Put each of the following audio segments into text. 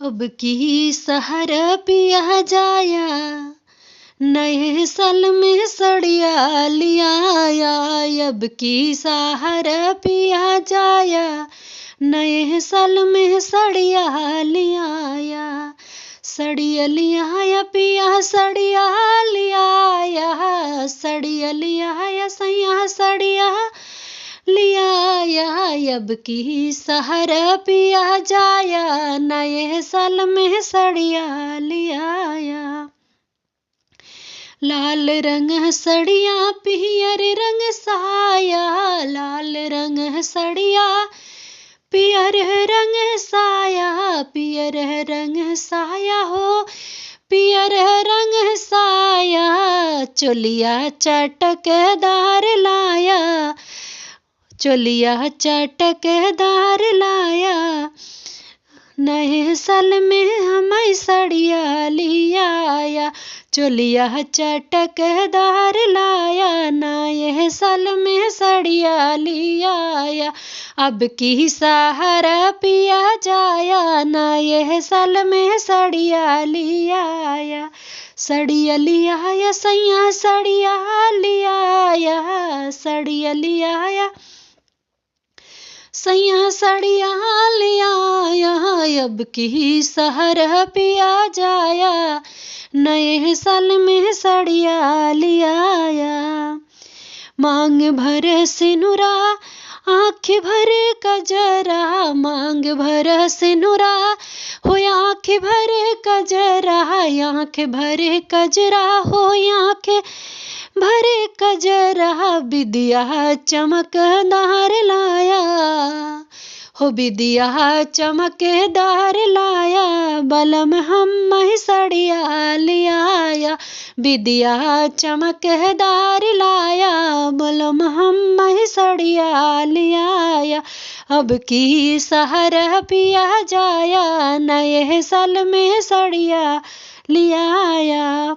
अब की सहर पिया जाया, नए साल में सड़िया लियाया। अब की सहर पिया जाया, नए साल में सड़िया लियाया। सड़िया लियाया पिया सड़िया लियाया, सड़िया लियाया सैया सड़िया लियाया। अब की सहर पिया जाया, नए साल में सड़िया लियाया। लाल रंग सड़िया पियर रंग साया, लाल रंग सड़िया पियर रंग साया, पियर रंग साया हो पियर रंग साया। चोलिया चटकदार लाया, चोलिया चटकदार लाया। नए साल में हमें सड़िया लियाया, चोलिया चटकदार लाया। नए साल में सड़िया लियाया। अब की सहर पिया जाया, नए साल में सड़िया लियाया। सड़िया लियाया सैया सड़िया लियाया, सड़िया लियाया सैया सड़िया लियाया। अब की सहर पिया जाया, नए साल में सड़िया लियाया। मांग भर सिनुरा आँख भर कजरा, मांग भर सिनुरा हो आँख भर कजरा, आँख भर कजरा हो आँख भरे कजरा। विदिया चमकदार लाया हो, विदिया चमकदार लाया। बलम हम सड़िया लियाया, विदिया चमकदार लाया। बलम हम सड़िया लियाया। अब की सहर पिया जाया, नए साल में सड़िया लियाया।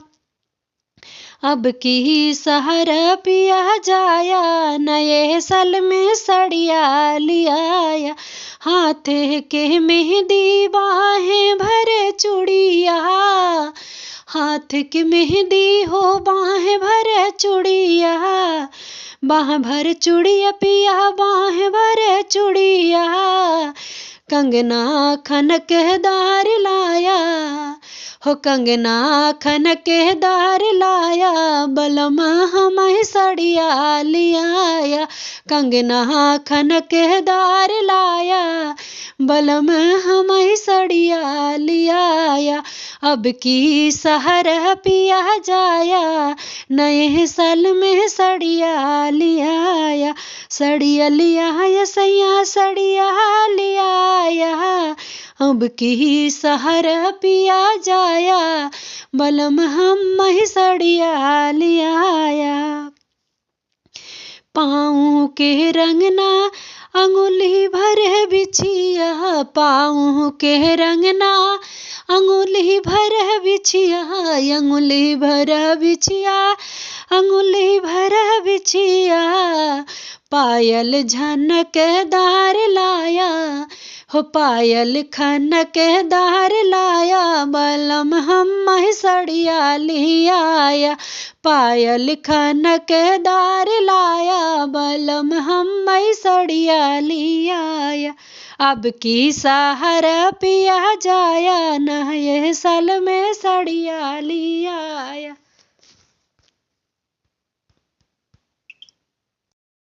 अब की सहर पिया जाया, नए साल में सड़िया लियाया। हाथ के मेहंदी बाहें भरे चूड़िया, हाथ के मेहंदी हो बाहें भरे चूड़िया। बाह भर चूड़िया पिया बाह भर चूड़िया। कंगना खनकदार लाया हो, कंगना खनकदार लाया। बलमा हमें सड़िया लियाया, कंगना खनकदार लाया। बलम हमें सड़िया लियाया। अब की सहर पिया जाया, नए साल में सड़िया लियाया। सड़िया लियाया सैया सड़िया लियाया। अब की सहर पिया जाया, बलम हम सड़िया लियाया। पाँव के रंगना अंगुली भर बिछिया, पाँव के रंगना अंगुली भर बिछिया, अंगुली भर बिछिया, अंगुली भर बिछिया। पायल झनकदार लाया हो, पायल खनकदार लाया। बलम हम सड़िया लियाया, पायल खनकदार लाया। बलम हम सड़िया लियाया। अब की सहर पिया जाया, नए साल में सड़िया लिया।